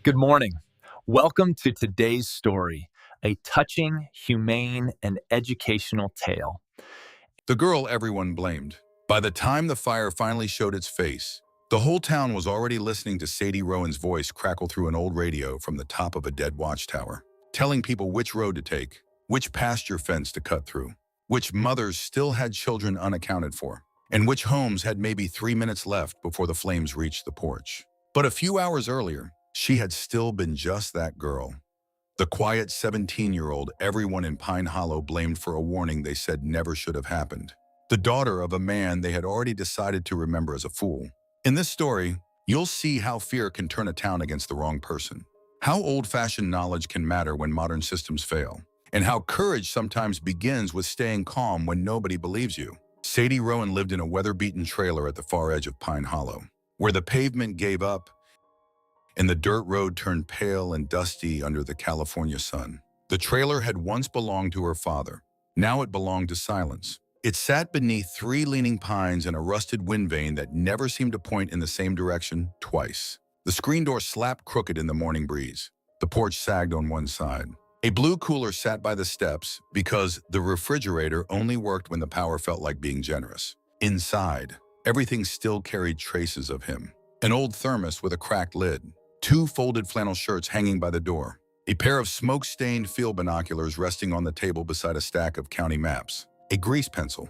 Good morning. Welcome to today's story, a touching, humane, and educational tale. The girl everyone blamed. By the time the fire finally showed its face, the whole town was already listening to Sadie Rowan's voice crackle through an old radio from the top of a dead watchtower, telling people which road to take, which pasture fence to cut through, which mothers still had children unaccounted for, and which homes had maybe 3 minutes left before the flames reached the porch. But a few hours earlier, she had still been just that girl. The quiet 17-year-old everyone in Pine Hollow blamed for a warning they said never should have happened. The daughter of a man they had already decided to remember as a fool. In this story, you'll see how fear can turn a town against the wrong person, how old-fashioned knowledge can matter when modern systems fail, and how courage sometimes begins with staying calm when nobody believes you. Sadie Rowan lived in a weather-beaten trailer at the far edge of Pine Hollow, where the pavement gave up and the dirt road turned pale and dusty under the California sun. The trailer had once belonged to her father. Now it belonged to silence. It sat beneath 3 leaning pines and a rusted wind vane that never seemed to point in the same direction twice. The screen door slapped crooked in the morning breeze. The porch sagged on one side. A blue cooler sat by the steps because the refrigerator only worked when the power felt like being generous. Inside, everything still carried traces of him. An old thermos with a cracked lid, 2 folded flannel shirts hanging by the door, a pair of smoke-stained field binoculars resting on the table beside a stack of county maps, a grease pencil,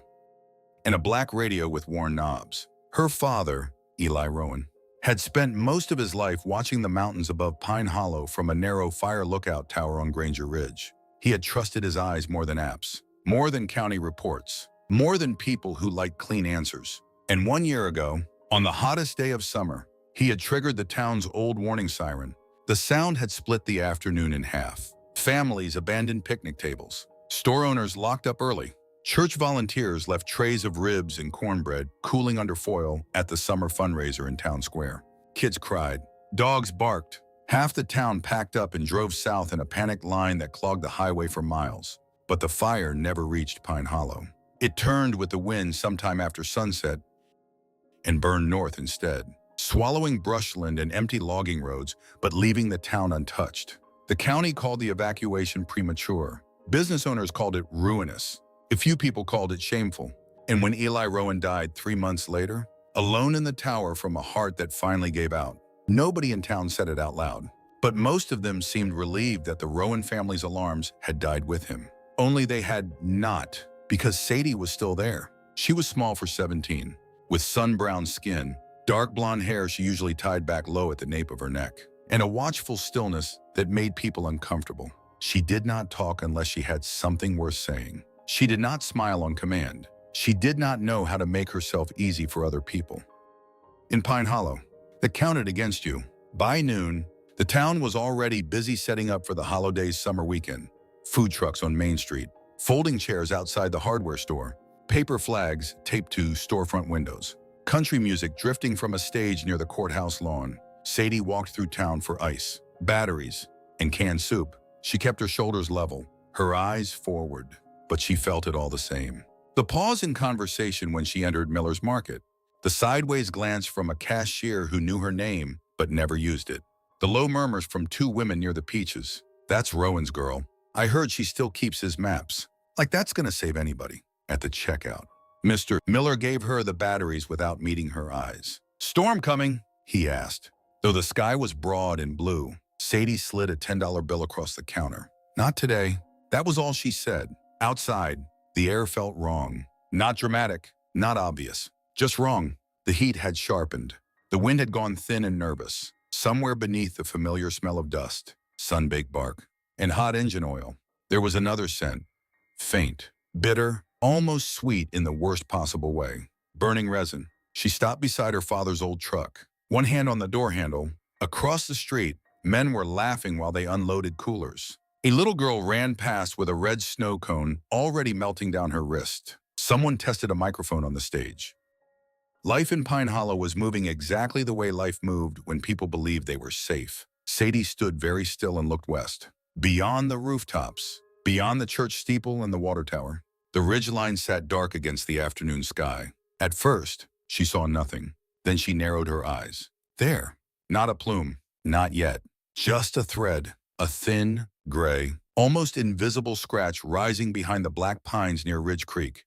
and a black radio with worn knobs. Her father, Eli Rowan, had spent most of his life watching the mountains above Pine Hollow from a narrow fire lookout tower on Granger Ridge. He had trusted his eyes more than apps, more than county reports, more than people who liked clean answers. And 1 year ago, on the hottest day of summer, he had triggered the town's old warning siren. The sound had split the afternoon in half. Families abandoned picnic tables. Store owners locked up early. Church volunteers left trays of ribs and cornbread cooling under foil at the summer fundraiser in Town Square. Kids cried. Dogs barked. Half the town packed up and drove south in a panicked line that clogged the highway for miles. But the fire never reached Pine Hollow. It turned with the wind sometime after sunset and burned north instead, swallowing brushland and empty logging roads, but leaving the town untouched. The county called the evacuation premature. Business owners called it ruinous. A few people called it shameful. And when Eli Rowan died 3 months later, alone in the tower from a heart that finally gave out, nobody in town said it out loud. But most of them seemed relieved that the Rowan family's alarms had died with him. Only they had not, because Sadie was still there. She was small for 17, with sun-browned skin, dark blonde hair she usually tied back low at the nape of her neck, and a watchful stillness that made people uncomfortable. She did not talk unless she had something worth saying. She did not smile on command. She did not know how to make herself easy for other people. In Pine Hollow, that counted against you. By noon, the town was already busy setting up for the holidays summer weekend. Food trucks on Main Street, folding chairs outside the hardware store, paper flags taped to storefront windows, country music drifting from a stage near the courthouse lawn. Sadie walked through town for ice, batteries, and canned soup. She kept her shoulders level, her eyes forward, but she felt it all the same. The pause in conversation when she entered Miller's Market, the sideways glance from a cashier who knew her name but never used it, the low murmurs from 2 women near the Peaches. That's Rowan's girl. I heard she still keeps his maps. Like that's gonna save anybody. At the checkout, Mr. Miller gave her the batteries without meeting her eyes. Storm coming? He asked. Though the sky was broad and blue, Sadie slid a $10 bill across the counter. Not today. That was all she said. Outside, the air felt wrong. Not dramatic, not obvious. Just wrong. The heat had sharpened. The wind had gone thin and nervous. Somewhere beneath the familiar smell of dust, sun-baked bark, and hot engine oil, there was another scent. Faint, bitter, almost sweet in the worst possible way. Burning resin. She stopped beside her father's old truck, one hand on the door handle. Across the street, men were laughing while they unloaded coolers. A little girl ran past with a red snow cone already melting down her wrist. Someone tested a microphone on the stage. Life in Pine Hollow was moving exactly the way life moved when people believed they were safe. Sadie stood very still and looked west. Beyond the rooftops, beyond the church steeple and the water tower, the ridgeline sat dark against the afternoon sky. At first, she saw nothing. Then she narrowed her eyes. There, not a plume, not yet. Just a thread, a thin, gray, almost invisible scratch rising behind the black pines near Ridge Creek.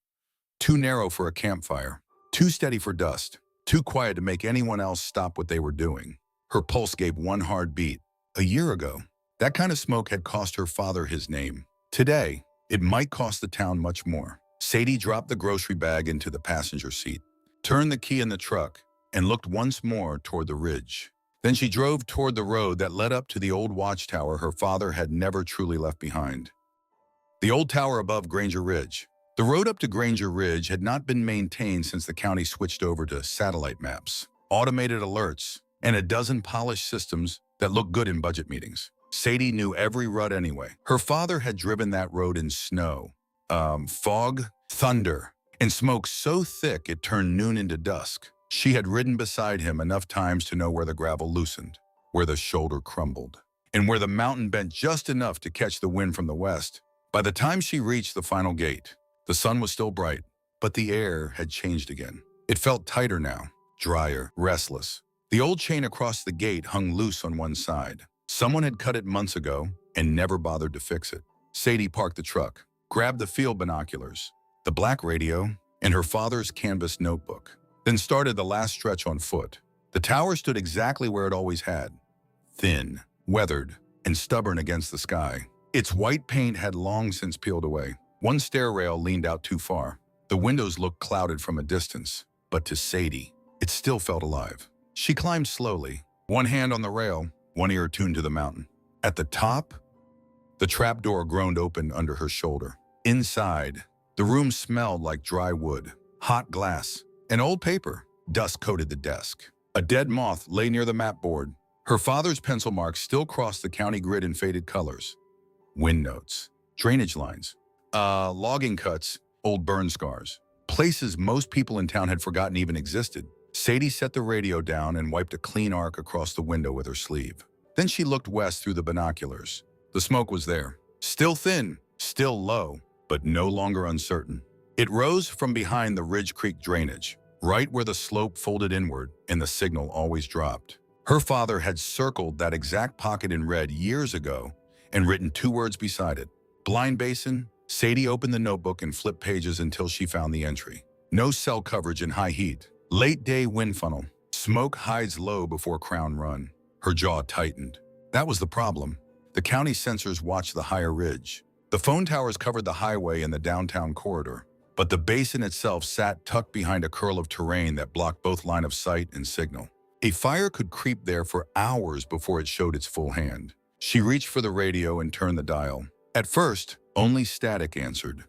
Too narrow for a campfire, too steady for dust, too quiet to make anyone else stop what they were doing. Her pulse gave one hard beat. A year ago, that kind of smoke had cost her father his name. Today, it might cost the town much more. Sadie dropped the grocery bag into the passenger seat, turned the key in the truck, and looked once more toward the ridge. Then she drove toward the road that led up to the old watchtower her father had never truly left behind. The old tower above Granger Ridge. The road up to Granger Ridge had not been maintained since the county switched over to satellite maps, automated alerts, and a dozen polished systems that looked good in budget meetings. Sadie knew every rut anyway. Her father had driven that road in snow, fog, thunder, and smoke so thick it turned noon into dusk. She had ridden beside him enough times to know where the gravel loosened, where the shoulder crumbled, and where the mountain bent just enough to catch the wind from the west. By the time she reached the final gate, the sun was still bright, but the air had changed again. It felt tighter now, drier, restless. The old chain across the gate hung loose on one side. Someone had cut it months ago and never bothered to fix it. Sadie parked the truck, grabbed the field binoculars, the black radio, and her father's canvas notebook, then started the last stretch on foot. The tower stood exactly where it always had, thin, weathered, and stubborn against the sky. Its white paint had long since peeled away. One stair rail leaned out too far. The windows looked clouded from a distance, but to Sadie, it still felt alive. She climbed slowly, one hand on the rail, one ear tuned to the mountain. At the top, the trapdoor groaned open under her shoulder. Inside, the room smelled like dry wood, hot glass, and old paper. Dust coated the desk. A dead moth lay near the map board. Her father's pencil marks still crossed the county grid in faded colors. Wind notes, drainage lines, logging cuts, old burn scars. Places most people in town had forgotten even existed. Sadie set the radio down and wiped a clean arc across the window with her sleeve. Then she looked west through the binoculars. The smoke was there, still thin, still low, but no longer uncertain. It rose from behind the Ridge Creek drainage, right where the slope folded inward and the signal always dropped. Her father had circled that exact pocket in red years ago and written 2 words beside it. Blind Basin. Sadie opened the notebook and flipped pages until she found the entry. No cell coverage in high heat. Late day wind funnel. Smoke hides low before Crown Run. Her jaw tightened. That was the problem. The county sensors watched the higher ridge. The phone towers covered the highway and the downtown corridor, but the basin itself sat tucked behind a curl of terrain that blocked both line of sight and signal. A fire could creep there for hours before it showed its full hand. She reached for the radio and turned the dial. At first, only static answered.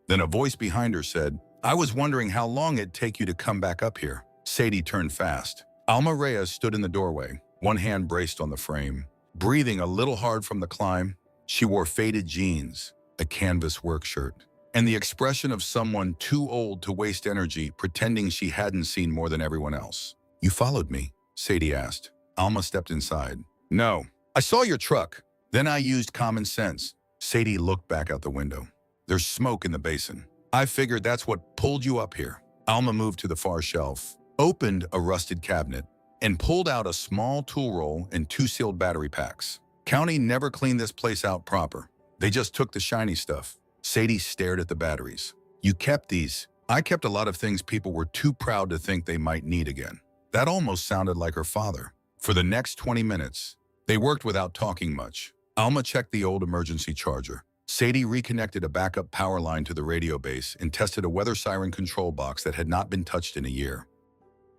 Then a voice behind her said, "I was wondering how long it'd take you to come back up here." Sadie turned fast. Alma Reyes stood in the doorway, one hand braced on the frame. Breathing a little hard from the climb, she wore faded jeans, a canvas work shirt, and the expression of someone too old to waste energy pretending she hadn't seen more than everyone else. "You followed me?" Sadie asked. Alma stepped inside. "No, I saw your truck. Then I used common sense." Sadie looked back out the window. "There's smoke in the basin. I figured that's what pulled you up here." Alma moved to the far shelf, opened a rusted cabinet, and pulled out a small tool roll and 2 sealed battery packs. "County never cleaned this place out proper. They just took the shiny stuff." Sadie stared at the batteries. "You kept these." "I kept a lot of things people were too proud to think they might need again." That almost sounded like her father. For the next 20 minutes, they worked without talking much. Alma checked the old emergency charger. Sadie reconnected a backup power line to the radio base and tested a weather siren control box that had not been touched in a year.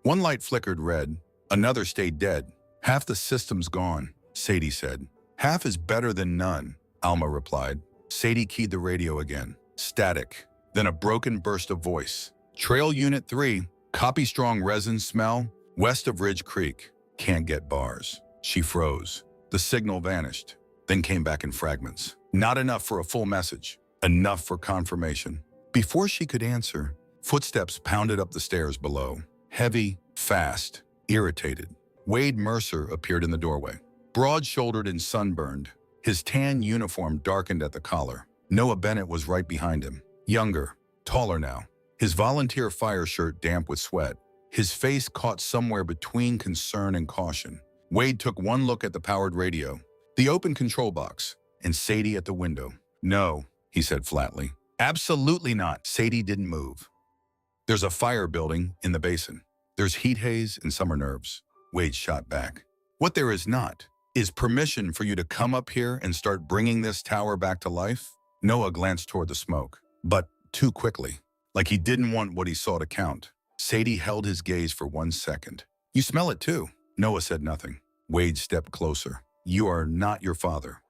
One light flickered red, another stayed dead. "Half the system's gone," Sadie said. "Half is better than none," Alma replied. Sadie keyed the radio again. Static, then a broken burst of voice. "Trail Unit 3, copy strong resin smell, west of Ridge Creek. Can't get bars." She froze. The signal vanished, then came back in fragments. Not enough for a full message, enough for confirmation. Before she could answer, footsteps pounded up the stairs below. Heavy, fast, irritated. Wade Mercer appeared in the doorway. Broad-shouldered and sunburned, his tan uniform darkened at the collar. Noah Bennett was right behind him. Younger, taller now. His volunteer fire shirt damp with sweat. His face caught somewhere between concern and caution. Wade took one look at the powered radio, the open control box, and Sadie at the window. "No," he said flatly. "Absolutely not." Sadie didn't move. "There's a fire building in the basin. There's heat haze and summer nerves." Wade shot back. "What there is not is permission for you to come up here and start bringing this tower back to life." Noah glanced toward the smoke, but too quickly, like he didn't want what he saw to count. Sadie held his gaze for 1 second. "You smell it too." Noah said nothing. Wade stepped closer. "You are not your father,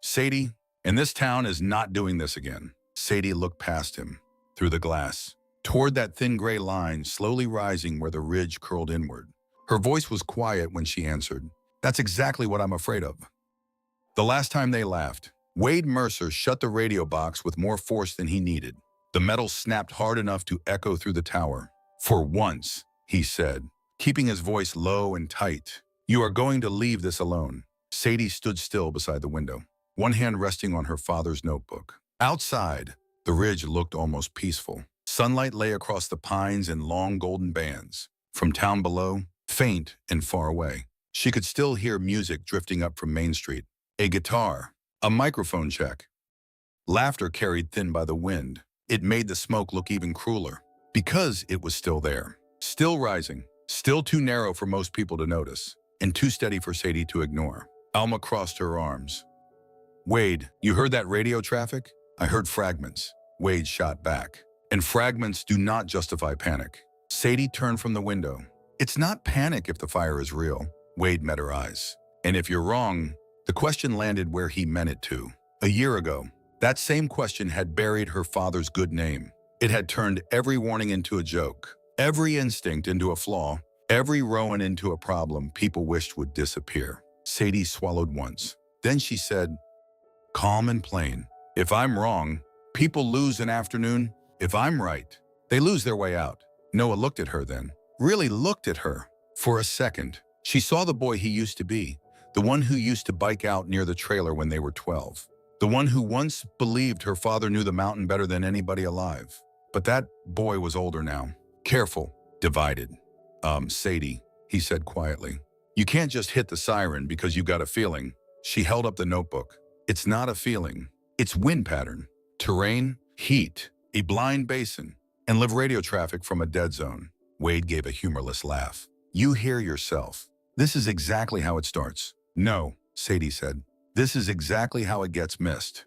Sadie, and this town is not doing this again." Sadie looked past him, through the glass, toward that thin gray line slowly rising where the ridge curled inward. Her voice was quiet when she answered, "That's exactly what I'm afraid of." The last time they laughed, Wade Mercer shut the radio box with more force than he needed. The metal snapped hard enough to echo through the tower. "For once," he said, keeping his voice low and tight, "you are going to leave this alone." Sadie stood still beside the window, one hand resting on her father's notebook. Outside, the ridge looked almost peaceful. Sunlight lay across the pines in long golden bands. From town below, faint and far away, she could still hear music drifting up from Main Street. A guitar, a microphone check. Laughter carried thin by the wind. It made the smoke look even crueler, because it was still there. Still rising, still too narrow for most people to notice, and too steady for Sadie to ignore. Alma crossed her arms. "Wade, you heard that radio traffic?" "I heard fragments," Wade shot back. "And fragments do not justify panic." Sadie turned from the window. "It's not panic if the fire is real." Wade met her eyes. "And if you're wrong," the question landed where he meant it to. A year ago, that same question had buried her father's good name. It had turned every warning into a joke, every instinct into a flaw, every Rowan into a problem people wished would disappear. Sadie swallowed once. Then she said, calm and plain, "If I'm wrong, people lose an afternoon. If I'm right, they lose their way out." Noah looked at her then, really looked at her. For a second, she saw the boy he used to be, the one who used to bike out near the trailer when they were 12, the one who once believed her father knew the mountain better than anybody alive. But that boy was older now, careful, divided. Sadie," he said quietly, "you can't just hit the siren because you got a feeling." She held up the notebook. "It's not a feeling. It's wind pattern, terrain, heat, a blind basin, and live radio traffic from a dead zone." Wade gave a humorless laugh. "You hear yourself. This is exactly how it starts." "No," Sadie said. "This is exactly how it gets missed."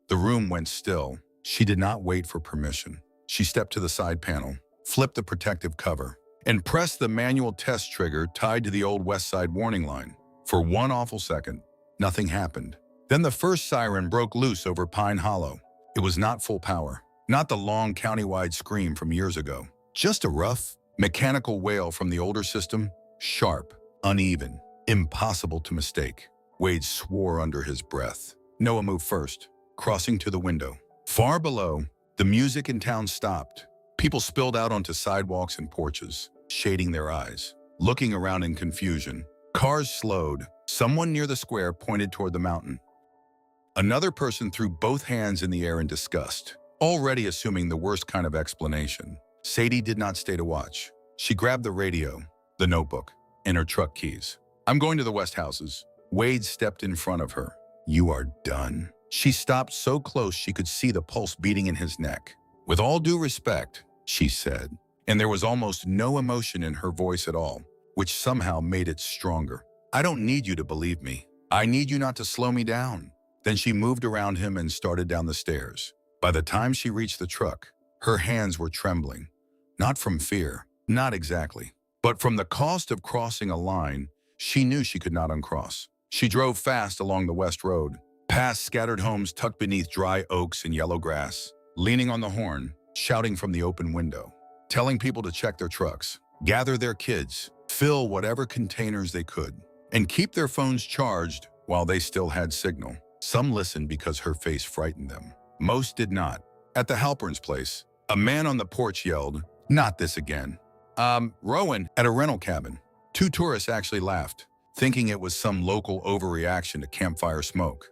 The room went still. She did not wait for permission. She stepped to the side panel, flipped the protective cover, and pressed the manual test trigger tied to the old West Side warning line. For one awful second, nothing happened. Then the first siren broke loose over Pine Hollow. It was not full power, not the long countywide scream from years ago. Just a rough, mechanical wail from the older system, sharp, uneven, impossible to mistake. Wade swore under his breath. Noah moved first, crossing to the window. Far below, the music in town stopped. People spilled out onto sidewalks and porches, shading their eyes, looking around in confusion. Cars slowed. Someone near the square pointed toward the mountain. Another person threw both hands in the air in disgust, already assuming the worst kind of explanation. Sadie did not stay to watch. She grabbed the radio, the notebook, and her truck keys. "I'm going to the West Houses." Wade stepped in front of her. "You are done." She stopped so close she could see the pulse beating in his neck. "With all due respect," she said, and there was almost no emotion in her voice at all, which somehow made it stronger. "I don't need you to believe me. I need you not to slow me down." Then she moved around him and started down the stairs. By the time she reached the truck, her hands were trembling. Not from fear, not exactly, but from the cost of crossing a line she knew she could not uncross. She drove fast along the West Road, past scattered homes tucked beneath dry oaks and yellow grass, leaning on the horn, shouting from the open window, telling people to check their trucks, gather their kids, fill whatever containers they could, and keep their phones charged while they still had signal. Some listened because her face frightened them. Most did not. At the Halpern's place, a man on the porch yelled, "Not this again." Rowan at a rental cabin. Two tourists actually laughed, thinking it was some local overreaction to campfire smoke.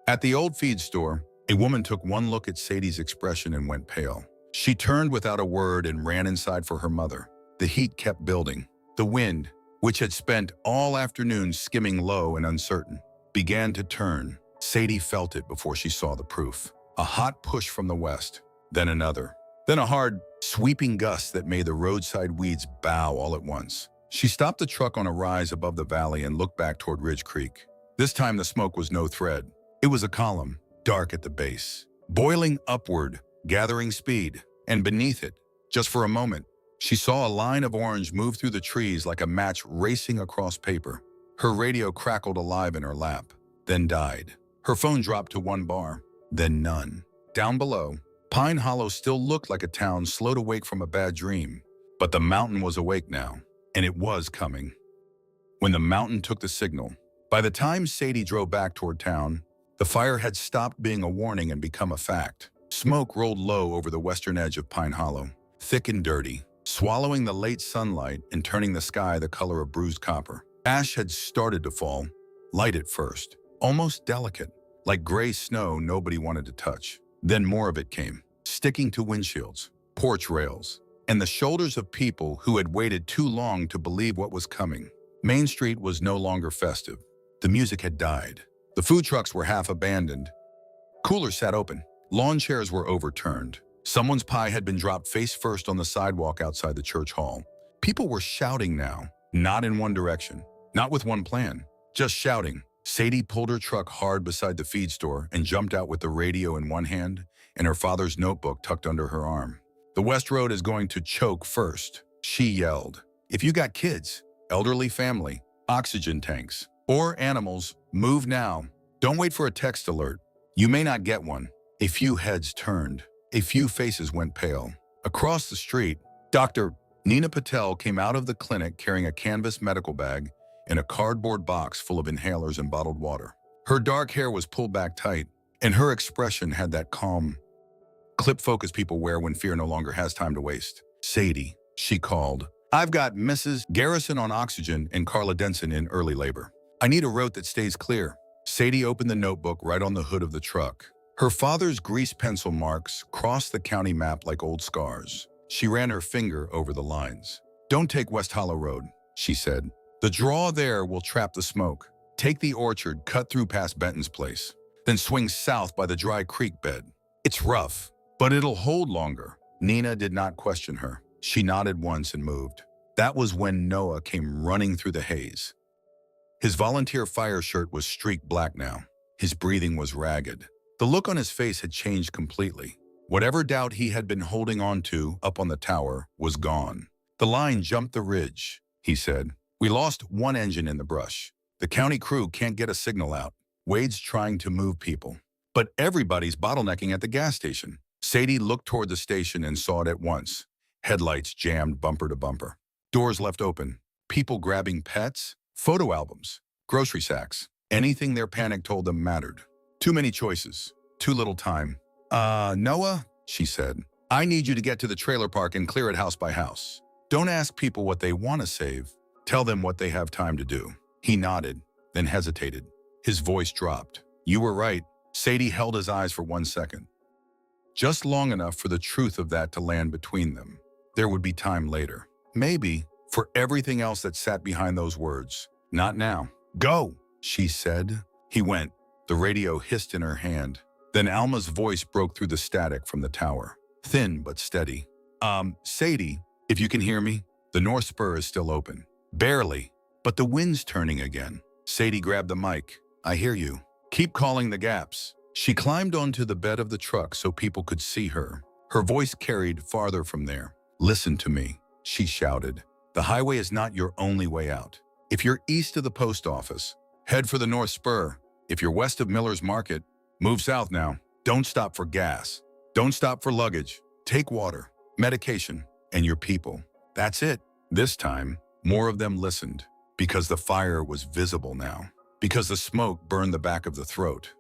At the old feed store, a woman took one look at Sadie's expression and went pale. She turned without a word and ran inside for her mother. The heat kept building. The wind, which had spent all afternoon skimming low and uncertain, began to turn. Sadie felt it before she saw the proof. A hot push from the west, then another. Then a hard, sweeping gust that made the roadside weeds bow all at once. She stopped the truck on a rise above the valley and looked back toward Ridge Creek. This time the smoke was no thread. It was a column, dark at the base, boiling upward, gathering speed. And beneath it, just for a moment, she saw a line of orange move through the trees like a match racing across paper. Her radio crackled alive in her lap, then died. Her phone dropped to 1 bar, then none. Down below, Pine Hollow still looked like a town slow to wake from a bad dream. But the mountain was awake now, and it was coming. When the mountain took the signal, by the time Sadie drove back toward town, the fire had stopped being a warning and become a fact. Smoke rolled low over the western edge of Pine Hollow, thick and dirty, swallowing the late sunlight and turning the sky the color of bruised copper. Ash had started to fall, light at first, almost delicate, like gray snow nobody wanted to touch. Then more of it came, sticking to windshields, porch rails, and the shoulders of people who had waited too long to believe what was coming. Main Street was no longer festive. The music had died. The food trucks were half abandoned. Coolers sat open. Lawn chairs were overturned. Someone's pie had been dropped face first on the sidewalk outside the church hall. People were shouting now, not in one direction, not with one plan, just shouting. Sadie pulled her truck hard beside the feed store and jumped out with the radio in one hand and her father's notebook tucked under her arm. "The West Road is going to choke first," she yelled. "If you got kids, elderly family, oxygen tanks, or animals, move now. Don't wait for a text alert. You may not get one." A few heads turned. A few faces went pale. Across the street, Dr. Nina Patel came out of the clinic carrying a canvas medical bag and a cardboard box full of inhalers and bottled water. Her dark hair was pulled back tight, and her expression had that calm, clip focus people wear when fear no longer has time to waste. "Sadie," she called. "I've got Mrs. Garrison on oxygen and Carla Denson in early labor. I need a route that stays clear." Sadie opened the notebook right on the hood of the truck. Her father's grease pencil marks crossed the county map like old scars. She ran her finger over the lines. "Don't take West Hollow Road," she said. "The draw there will trap the smoke. Take the orchard, cut through past Benton's place, then swing south by the dry creek bed. It's rough, but it'll hold longer." Nina did not question her. She nodded once and moved. That was when Noah came running through the haze. His volunteer fire shirt was streaked black now. His breathing was ragged. The look on his face had changed completely. Whatever doubt he had been holding on to up on the tower was gone. "The line jumped the ridge," he said. "We lost one engine in the brush. The county crew can't get a signal out. Wade's trying to move people. But everybody's bottlenecking at the gas station." Sadie looked toward the station and saw it at once. Headlights jammed bumper to bumper. Doors left open. People grabbing pets, photo albums, grocery sacks. Anything their panic told them mattered. Too many choices. Too little time. Noah," she said, "I need you to get to the trailer park and clear it house by house. Don't ask people what they want to save. Tell them what they have time to do." He nodded, then hesitated. His voice dropped. "You were right." Sadie held his eyes for 1 second. Just long enough for the truth of that to land between them. There would be time later. Maybe for everything else that sat behind those words. Not now. "Go," she said. He went. The radio hissed in her hand. Then Alma's voice broke through the static from the tower. Thin but steady. Sadie, if you can hear me, the North Spur is still open. Barely, but the wind's turning again." Sadie grabbed the mic. "I hear you. Keep calling the gaps." She climbed onto the bed of the truck so people could see her. Her voice carried farther from there. "Listen to me," she shouted. "The highway is not your only way out. If you're east of the post office, head for the North Spur. If you're west of Miller's Market, move south now. Don't stop for gas. Don't stop for luggage. Take water, medication, and your people. That's it." This time, more of them listened, because the fire was visible now, because the smoke burned the back of the throat,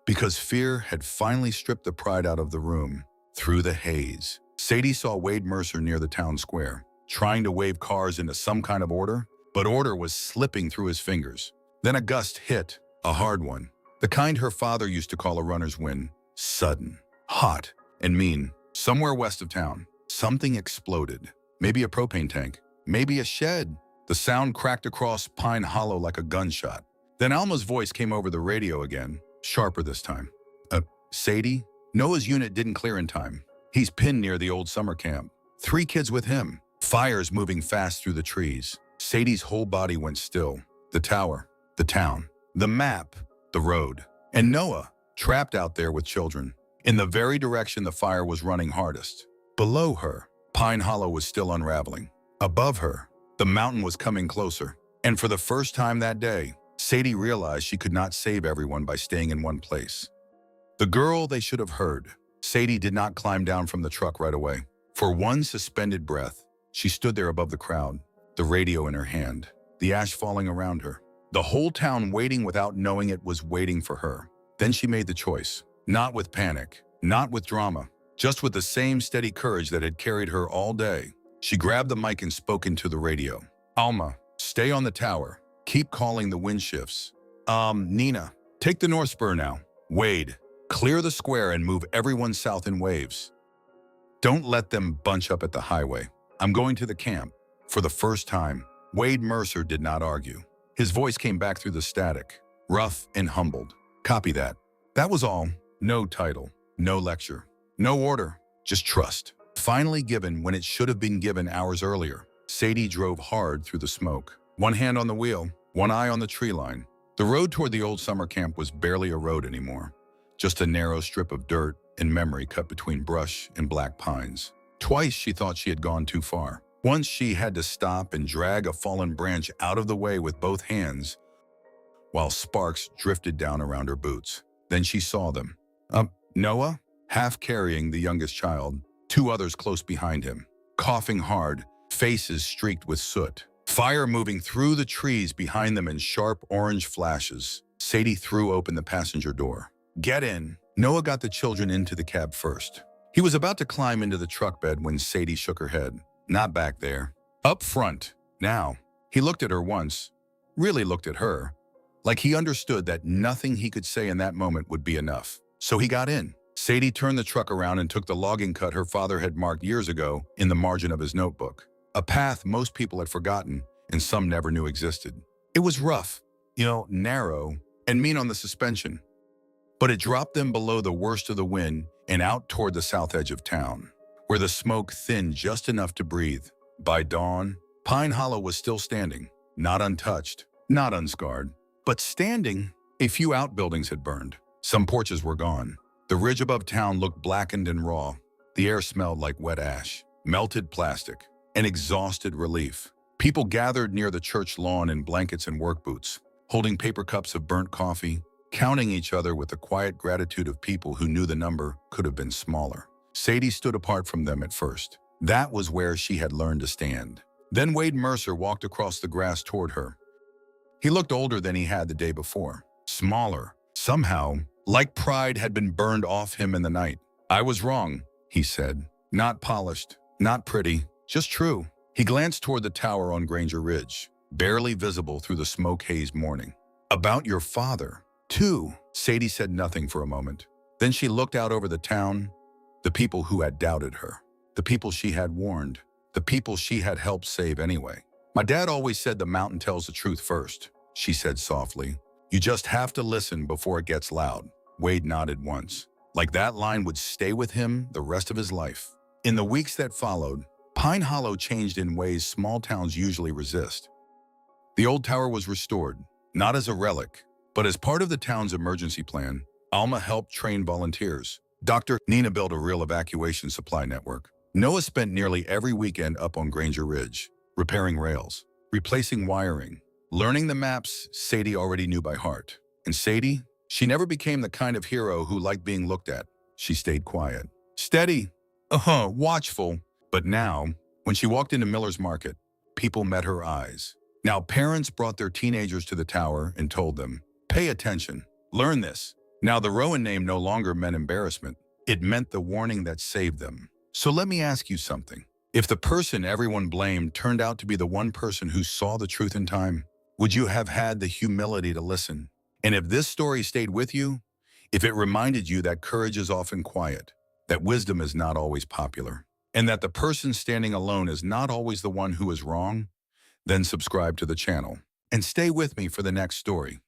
because fear had finally stripped the pride out of the room. Through the haze, Sadie saw Wade Mercer near the town square, trying to wave cars into some kind of order, but order was slipping through his fingers. Then a gust hit, a hard one, the kind her father used to call a runner's wind. Sudden, hot, and mean. Somewhere west of town, something exploded. Maybe a propane tank, maybe a shed. The sound cracked across Pine Hollow like a gunshot. Then Alma's voice came over the radio again, sharper this time. Sadie? Noah's unit didn't clear in time. He's pinned near the old summer camp. 3 kids with him. Fires moving fast through the trees. Sadie's whole body went still. The tower, the town, the map, the road. And Noah, trapped out there with children, in the very direction the fire was running hardest. Below her, Pine Hollow was still unraveling. Above her, the mountain was coming closer. And for the first time that day, Sadie realized she could not save everyone by staying in one place. The girl they should have heard. Sadie did not climb down from the truck right away. For one suspended breath, she stood there above the crowd, the radio in her hand, the ash falling around her. The whole town waiting without knowing it was waiting for her. Then she made the choice, not with panic, not with drama, just with the same steady courage that had carried her all day. She grabbed the mic and spoke into the radio. Alma, stay on the tower. Keep calling the wind shifts. Nina, take the North Spur now. Wade, clear the square and move everyone south in waves. Don't let them bunch up at the highway. I'm going to the camp. For the first time, Wade Mercer did not argue. His voice came back through the static, rough and humbled. Copy that. That was all. No title, no lecture, no order, just trust. Finally given when it should have been given hours earlier. Sadie drove hard through the smoke. One hand on the wheel, one eye on the tree line. The road toward the old summer camp was barely a road anymore. Just a narrow strip of dirt and memory cut between brush and black pines. Twice she thought she had gone too far. Once she had to stop and drag a fallen branch out of the way with both hands while sparks drifted down around her boots. Then she saw them. Noah, half carrying the youngest child, 2 others close behind him, coughing hard, faces streaked with soot. Fire moving through the trees behind them in sharp orange flashes. Sadie threw open the passenger door. Get in. Noah got the children into the cab first. He was about to climb into the truck bed when Sadie shook her head. Not back there. Up front. Now. He looked at her once, really looked at her, like he understood that nothing he could say in that moment would be enough. So he got in. Sadie turned the truck around and took the logging cut her father had marked years ago in the margin of his notebook. A path most people had forgotten and some never knew existed. It was rough, narrow, and mean on the suspension. But it dropped them below the worst of the wind and out toward the south edge of town, where the smoke thinned just enough to breathe. By dawn, Pine Hollow was still standing, not untouched, not unscarred, but standing. A few outbuildings had burned. Some porches were gone. The ridge above town looked blackened and raw. The air smelled like wet ash, melted plastic, and exhausted relief. People gathered near the church lawn in blankets and work boots, holding paper cups of burnt coffee, counting each other with the quiet gratitude of people who knew the number could have been smaller. Sadie stood apart from them at first. That was where she had learned to stand. Then Wade Mercer walked across the grass toward her. He looked older than he had the day before, smaller, somehow, like pride had been burned off him in the night. I was wrong, he said. Not polished, not pretty, just true. He glanced toward the tower on Granger Ridge, barely visible through the smoke-hazed morning. About your father, too. Sadie said nothing for a moment. Then she looked out over the town, the people who had doubted her, the people she had warned, the people she had helped save anyway. My dad always said the mountain tells the truth first, she said softly. You just have to listen before it gets loud. Wade nodded once, like that line would stay with him the rest of his life. In the weeks that followed, Pine Hollow changed in ways small towns usually resist. The old tower was restored, not as a relic, but as part of the town's emergency plan. Alma helped train volunteers. Dr. Nina built a real evacuation supply network. Noah spent nearly every weekend up on Granger Ridge, repairing rails, replacing wiring, learning the maps Sadie already knew by heart. And Sadie, she never became the kind of hero who liked being looked at. She stayed quiet, steady, watchful. But now, when she walked into Miller's Market, people met her eyes. Now parents brought their teenagers to the tower and told them, pay attention, learn this. Now the Rowan name no longer meant embarrassment. It meant the warning that saved them. So let me ask you something. If the person everyone blamed turned out to be the one person who saw the truth in time, would you have had the humility to listen? And if this story stayed with you, if it reminded you that courage is often quiet, that wisdom is not always popular, and that the person standing alone is not always the one who is wrong, Then subscribe to the channel and stay with me for the next story.